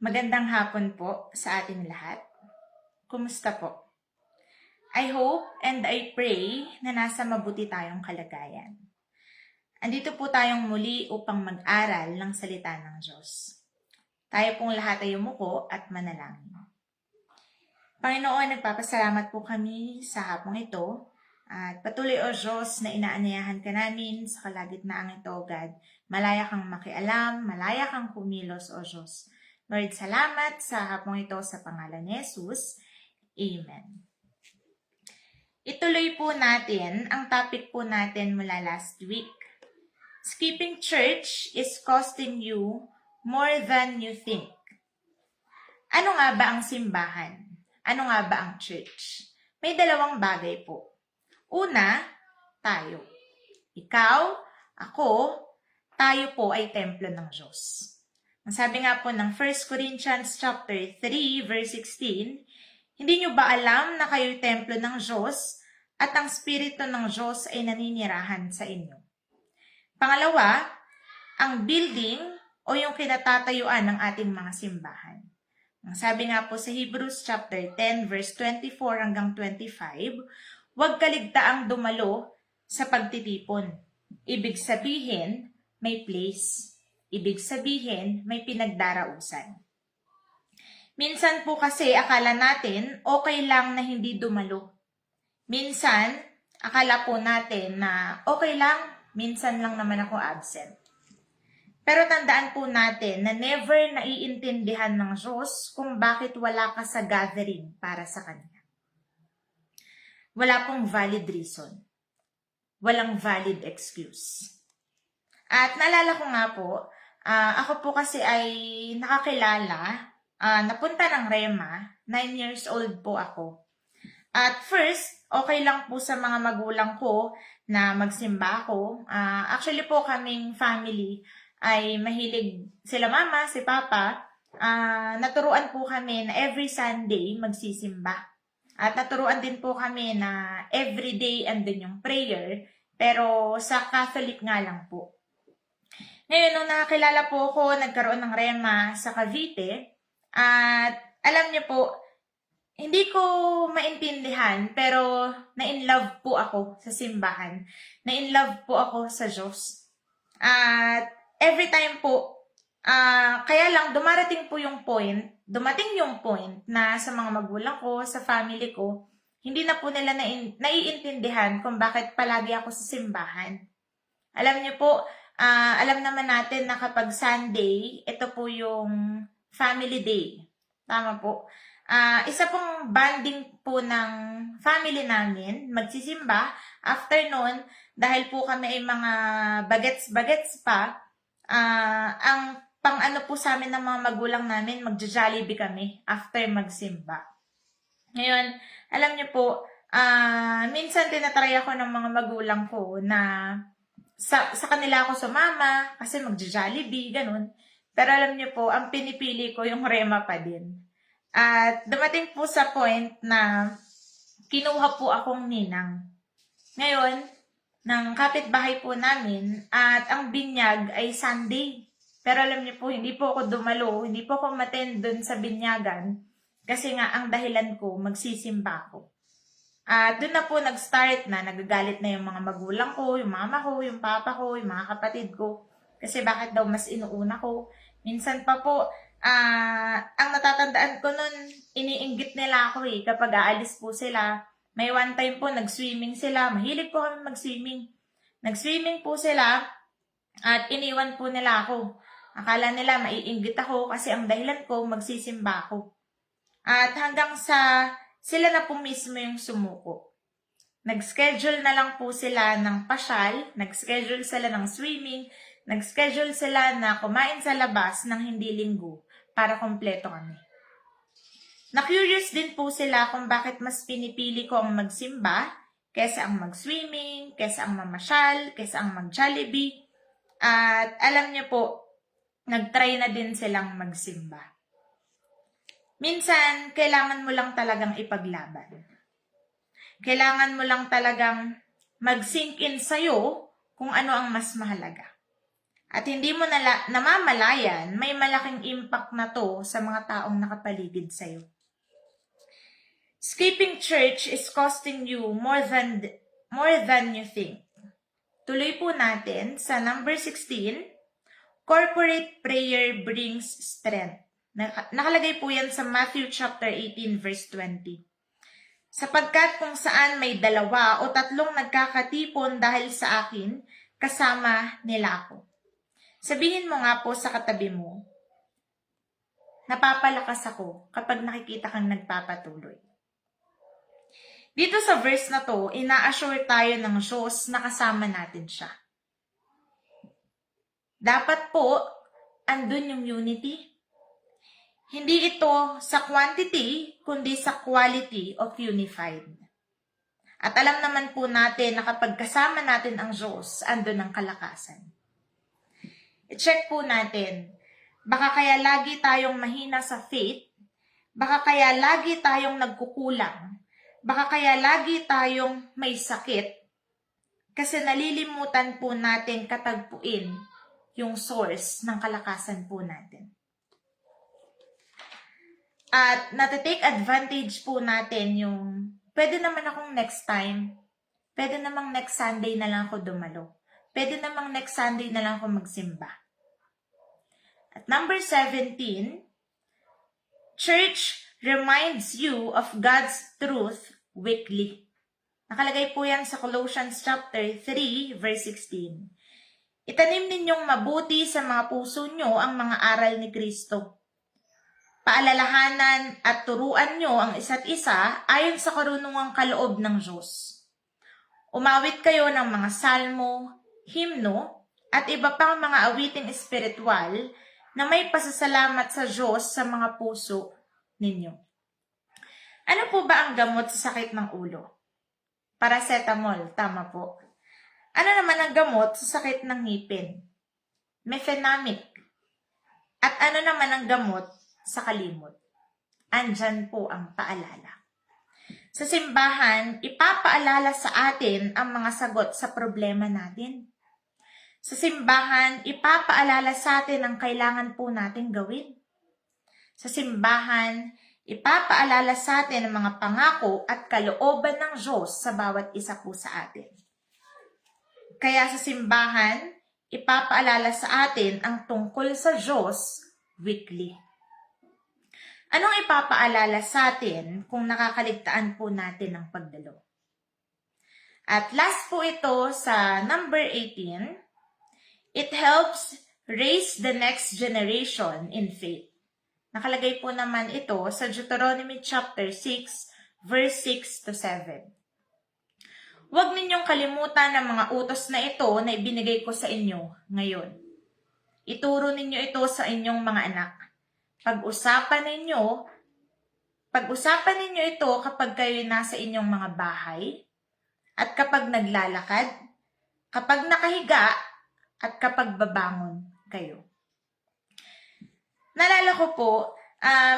Magandang hapon po sa ating lahat. Kumusta po? I hope and I pray na nasa mabuti tayong kalagayan. Andito po tayong muli upang mag-aral ng salita ng Diyos. Tayo pong lahat ay umuko at manalangin. Panginoon, nagpapasalamat po kami sa hapong ito at patuloy o Diyos na inaanyayahan ka namin sa kalagitnaan ito, God. Malaya kang makialam, malaya kang kumilos o Diyos. Lord, salamat sa hapong ito sa pangalan ni Jesus. Amen. Ituloy po natin ang topic po natin mula last week. Skipping church is costing you more than you think. Ano nga ba ang simbahan? Ano nga ba ang church? May dalawang bagay po. Una, tayo. Ikaw, ako, tayo po ay templo ng Diyos. Ang sabi nga po ng 1 Corinthians chapter 3 verse 16, hindi nyo ba alam na kayo'y templo ng Diyos at ang Espiritu ng Diyos ay naninirahan sa inyo? Pangalawa, ang building o yung kinatatayuan ng ating mga simbahan. Ang sabi nga po sa Hebrews chapter 10 verse 24 hanggang 25, huwag kaligtaang dumalo sa pagtitipon. Ibig sabihin, may place. Ibig sabihin, may pinagdarausan. Minsan po kasi akala natin okay lang na hindi dumalo. Minsan, akala po natin na okay lang, minsan lang naman ako absent. Pero tandaan po natin na never naiintindihan ng Diyos kung bakit wala ka sa gathering para sa Kanya. Wala pong valid reason. Walang valid excuse. At naalala ko nga po, ako po kasi ay nakakilala, napunta ng Rema, 9 years old po ako. At first, okay lang po sa mga magulang ko na magsimba ako. Actually po kaming family ay mahilig sila mama, si papa, naturuan po kami na every Sunday magsisimba. At naturuan din po kami na everyday andun yung prayer, pero sa Catholic nga lang po. Ngayon, nung nakakilala po ako, nagkaroon ng Rema sa Cavite, at alam niyo po, hindi ko maintindihan, pero na-in-love po ako sa simbahan. Na-in-love po ako sa Diyos. At every time po, kaya lang dumating yung point na sa mga magulang ko, sa family ko, hindi na po nila naiintindihan kung bakit palagi ako sa simbahan. Alam niyo po, alam naman natin na kapag Sunday, ito po yung family day. Tama po. Isa pong bonding po ng family namin, magsisimba. After nun, dahil po kami ay mga bagets-bagets pa, ang pang-ano po sa amin ng mga magulang namin, magja-Jollibee kami after magsimba. Ngayon, alam niyo po, minsan tinatry ako ng mga magulang ko na sa kanila ako sumama kasi magja-Jollibee, ganun. Pero alam niyo po, ang pinipili ko yung Rema pa din. At dumating po sa point na kinuha po akong ninang. Ngayon, ng kapitbahay po namin at ang binyag ay Sunday. Pero alam niyo po, hindi po ako dumalo, hindi po ako umattend dun sa binyagan kasi nga ang dahilan ko, magsisimba ako. At doon na po nag-start na, nagagalit na yung mga magulang ko, yung mama ko, yung papa ko, yung mga kapatid ko. Kasi bakit daw mas inuuna ko. Minsan pa po, ang natatandaan ko nun, iniinggit nila ako kapag aalis po sila. May one time po, nag-swimming sila. Mahilig po kami mag-swimming. Nag-swimming po sila at iniwan po nila ako. Akala nila maiinggit ako kasi ang dahilan ko, magsisimba ako. At hanggang sa sila na po mismo yung sumuko. Nag-schedule na lang po sila ng pasyal, nag-schedule sila ng swimming, nag-schedule sila na kumain sa labas ng hindi linggo para kompleto kami. Na-curious din po sila kung bakit mas pinipili ko ang magsimba kesa ang mag-swimming, kesa ang mamasyal, kesa ang mag-Jollibee. At alam niyo po, nag-try na din silang magsimba. Minsan, kailangan mo lang talagang ipaglaban. Kailangan mo lang talagang mag-sink in sa'yo kung ano ang mas mahalaga. At hindi mo namamalayan, may malaking impact na to sa mga taong nakapaligid sa'yo. Skipping church is costing you more than you think. Tuloy po natin sa number 16, corporate prayer brings strength. Nakalagay po yan sa Matthew chapter 18 verse 20. Sapagkat kung saan may 2 o 3 nagkakatipon dahil sa akin, kasama nila ako. Sabihin mo nga po sa katabi mo, napapalakas ako kapag nakikita kang nagpapatuloy. Dito sa verse na to, ina-assure tayo ng Diyos na kasama natin siya. Dapat po, andun yung unity. Hindi ito sa quantity, kundi sa quality of unified. At alam naman po natin na kapag kasama natin ang Diyos, andun ang kalakasan. I-check po natin, baka kaya lagi tayong mahina sa faith, baka kaya lagi tayong nagkukulang, baka kaya lagi tayong may sakit, kasi nalilimutan po natin katagpuin yung source ng kalakasan po natin. At natitake advantage po natin yung, pwede naman akong next time, pwede namang next Sunday na lang ako dumalo. Pwede namang next Sunday na lang ako magsimba. At number 17, church reminds you of God's truth weekly. Nakalagay po yan sa Colossians chapter 3, verse 16. Itanim ninyong mabuti sa mga puso nyo ang mga aral ni Kristo. Paalalahanan at turuan nyo ang isa't isa ayon sa karunungang kaloob ng Diyos. Umawit kayo ng mga salmo, himno, at iba pang mga awiting espiritual na may pasasalamat sa Diyos sa mga puso ninyo. Ano po ba ang gamot sa sakit ng ulo? Paracetamol, tama po. Ano naman ang gamot sa sakit ng ngipin? Mefenamic. At ano naman ang gamot sa kalimot? Andyan po ang paalala. Sa simbahan, ipapaalala sa atin ang mga sagot sa problema natin. Sa simbahan, ipapaalala sa atin ang kailangan po natin gawin. Sa simbahan, ipapaalala sa atin ang mga pangako at kalooban ng Diyos sa bawat isa po sa atin. Kaya sa simbahan, ipapaalala sa atin ang tungkol sa Diyos weekly. Anong ipapaalala sa atin kung nakakaligtaan po natin ang pagdalo? At last po ito sa number 18, it helps raise the next generation in faith. Nakalagay po naman ito sa Deuteronomy chapter 6, verse 6 to 7. Huwag ninyong kalimutan ang mga utos na ito na ibinigay ko sa inyo ngayon. Ituro ninyo ito sa inyong mga anak. Pag-usapan ninyo ito kapag kayo nasa inyong mga bahay, at kapag naglalakad, kapag nakahiga, at kapag babangon kayo. Naalala ko po,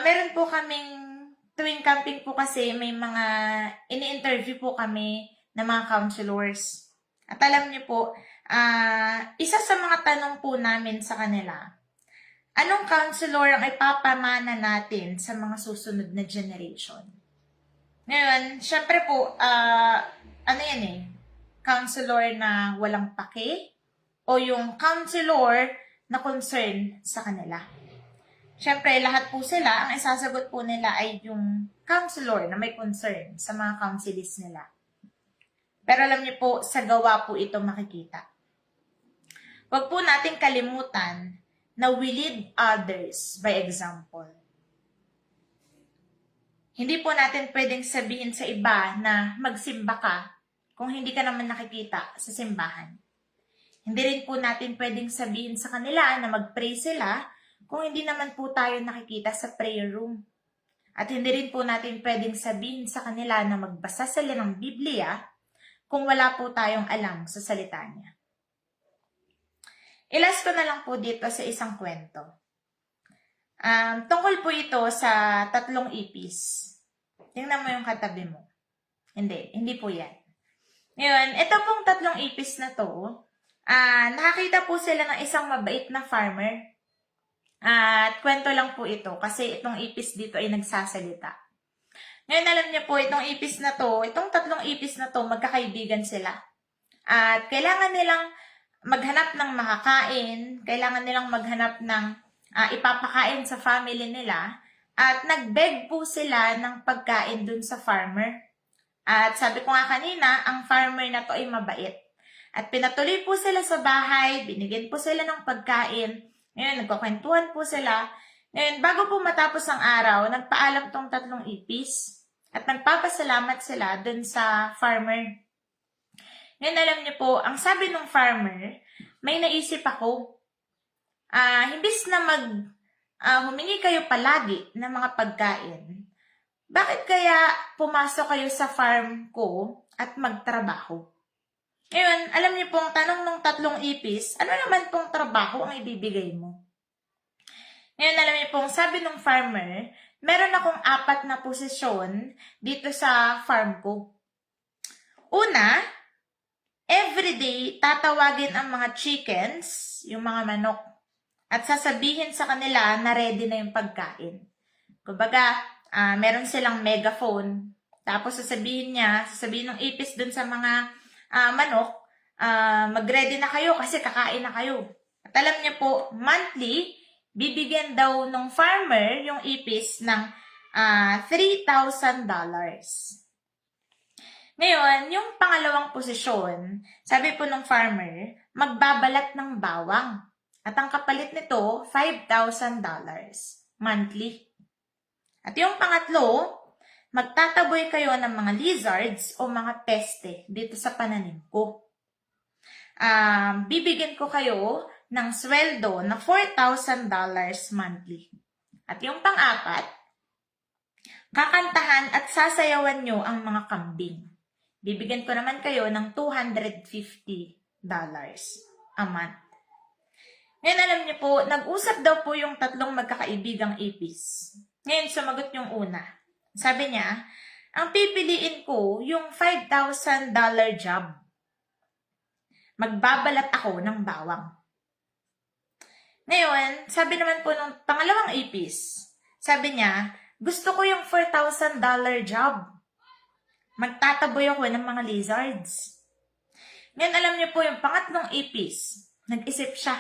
meron po kaming tuwing camping po kasi may mga ini-interview po kami ng mga counselors. At alam niyo po, isa sa mga tanong po namin sa kanila, anong counselor ang ipapamana natin sa mga susunod na generation? Ngayon, syempre po, counselor na walang pake o yung counselor na concern sa kanila. Syempre, lahat po sila, ang isasagot po nila ay yung counselor na may concern sa mga counselees nila. Pero alam niyo po, sa gawa po ito makikita. Huwag po nating kalimutan na we lead others by example. Hindi po natin pwedeng sabihin sa iba na magsimba ka kung hindi ka naman nakikita sa simbahan. Hindi rin po natin pwedeng sabihin sa kanila na mag-pray sila kung hindi naman po tayo nakikita sa prayer room. At hindi rin po natin pwedeng sabihin sa kanila na magbasa sila ng Biblia kung wala po tayong alam sa salita niya. Ilas ko na lang po dito sa isang kwento. Tungkol po ito sa 3 ipis. Tingnan mo yung katabi mo. Hindi po yan. Ngayon, ito pong 3 ipis na to, Nakakita po sila ng isang mabait na farmer. At kwento lang po ito kasi itong ipis dito ay nagsasalita. Ngayon alam niyo po, itong ipis na to, itong tatlong ipis na to, magkakaibigan sila. At kailangan nilang maghanap ng makakain, kailangan nilang maghanap ng ipapakain sa family nila. At nag-beg po sila ng pagkain dun sa farmer. At sabi ko nga kanina, ang farmer na to ay mabait. At pinatuloy po sila sa bahay, binigyan po sila ng pagkain. Ngayon, nagkukwentuhan po sila. Ngayon, bago po matapos ang araw, nagpaalam tong tatlong ipis. At nagpapasalamat sila dun sa farmer. Ngayon, alam niyo po, ang sabi ng farmer, may naisip ako. Himbis na humingi kayo palagi ng mga pagkain, bakit kaya pumasok kayo sa farm ko at magtrabaho? Ngayon, alam niyo pong tanong ng tatlong ipis, ano naman pong trabaho ang ibibigay mo? Ngayon, alam niyo pong sabi ng farmer, meron akong 4 na posisyon dito sa farm ko. Una, everyday tatawagin ang mga chickens, yung mga manok, at sasabihin sa kanila na ready na yung pagkain. Kumbaga, meron silang megaphone, tapos sasabihin ng ipis dun sa mga manok, mag-ready na kayo kasi kakain na kayo. At alam niyo po, monthly, bibigyan daw ng farmer yung ipis ng $3,000. Ngayon, yung pangalawang posisyon, sabi po ng farmer, magbabalat ng bawang. At ang kapalit nito, $5,000 monthly. At yung pangatlo, magtataboy kayo ng mga lizards o mga peste dito sa pananim ko. Bibigyan ko kayo ng sweldo na $4,000 monthly. At yung pang-apat, kakantahan at sasayawan nyo ang mga kambing. Bibigyan ko naman kayo ng $250 a month. Ngayon alam niyo po, nag-usap daw po yung tatlong magkakaibigang ipis. Ngayon sumagot yung una. Sabi niya, ang pipiliin ko yung $5,000 job. Magbabalat ako ng bawang. Ngayon, sabi naman po ng pangalawang ipis, sabi niya, gusto ko yung $4,000 job. Magtataboy ako ng mga lizards. Ngayon, alam niyo po yung pangatlong ipis, nag-isip siya.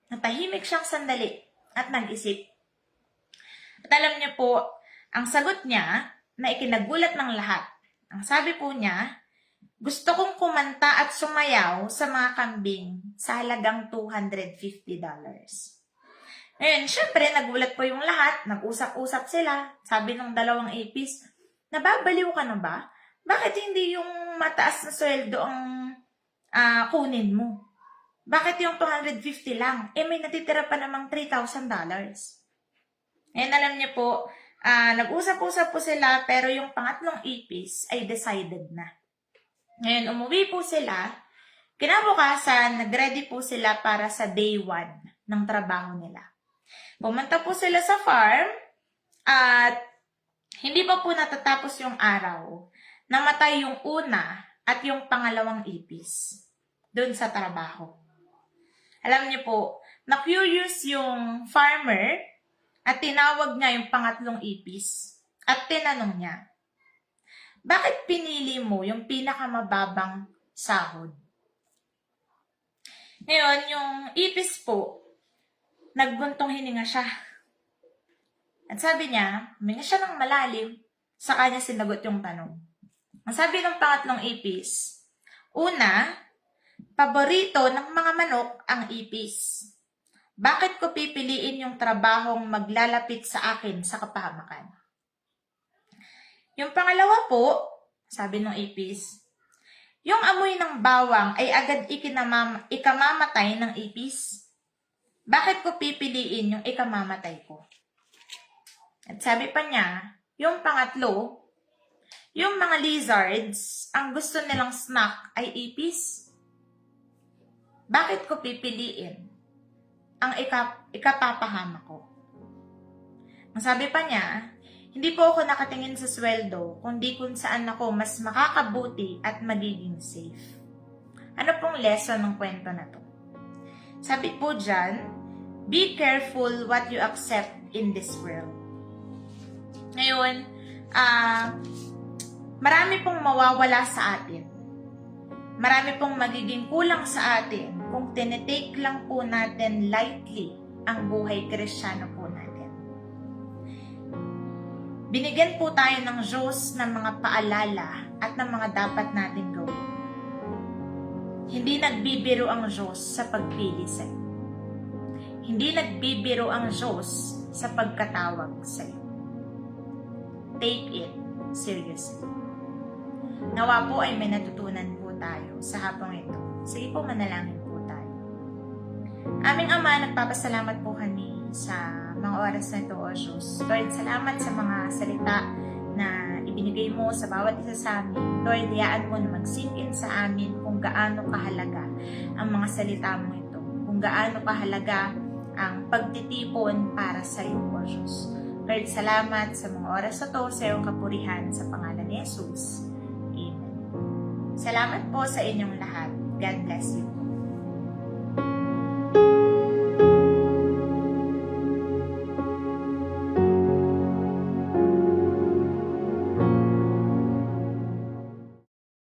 Natahimik siyang sandali at nag-isip. At alam niyo po, ang sagot niya na ikinagulat ng lahat. Ang sabi po niya, gusto kong kumanta at sumayaw sa mga kambing sa halagang $250. Ngayon, syempre, nagulat po yung lahat. Nag-usap-usap sila. Sabi ng dalawang ipis, nababaliw ka na ba? Bakit hindi yung mataas na sweldo ang kunin mo? Bakit yung $250 lang? May natitira pa namang $3,000. Ngayon, alam niyo po, nag-usap-usap po sila, pero yung pangatlong ipis ay decided na. Ngayon, umuwi po sila. Kinabukasan, nag-ready po sila para sa day 1 ng trabaho nila. Pumunta po sila sa farm at hindi pa po natatapos yung araw. Namatay yung una at yung pangalawang ipis doon sa trabaho. Alam niyo po, na-curious yung farmer at tinawag niya yung pangatlong ipis at tinanong niya, bakit pinili mo yung pinakamababang sahod? Ngayon, yung ipis po, nagbuntong hininga siya. At sabi niya, huminga siya ng malalim, sa kanya sinagot yung tanong. Ang sabi ng pangatlong ipis, una, paborito ng mga manok ang ipis. Bakit ko pipiliin yung trabahong maglalapit sa akin sa kapahamakan? Yung pangalawa po, sabi ng ipis, yung amoy ng bawang ay agad ikamamatay ng ipis. Bakit ko pipiliin yung ikamamatay ko? At sabi pa niya, yung pangatlo, yung mga lizards, ang gusto nilang snack ay ipis. Bakit ko pipiliin ang ikapapahama ko? Ang sabi pa niya, hindi po ako nakatingin sa sweldo, kundi kung saan ako mas makakabuti at magiging safe. Ano pong lesson ng kwento na to? Sabi po dyan, be careful what you accept in this world. Ngayon, marami pong mawawala sa atin. Marami pong magiging kulang sa atin kung tinitake lang po natin lightly ang buhay Kristiyano po natin. Binigyan po tayo ng Diyos ng mga paalala at ng mga dapat natin gawin. Hindi nagbibiro ang Diyos sa pagpili sa iyo. Hindi nagbibiro ang Diyos sa pagkatawag sa iyo. Take it seriously. Nawa po ay may natutunan po tayo sa hapong ito. Sige po, manalangin po tayo. Aming Ama, nagpapasalamat po kami sa mga oras na ito, O Diyos. Lord, salamat sa mga salita na ibinigay mo sa bawat isa sa amin. Lord, hayaan mo na mag-sink in sa amin kung gaano kahalaga ang mga salita mo ito. Kung gaano kahalaga ang pagtitipon para sa iyo, O Diyos. Lord, salamat sa mga oras na ito, sa iyong kapurihan sa pangalan ni Jesus. Amen. Salamat po sa inyong lahat. God bless you.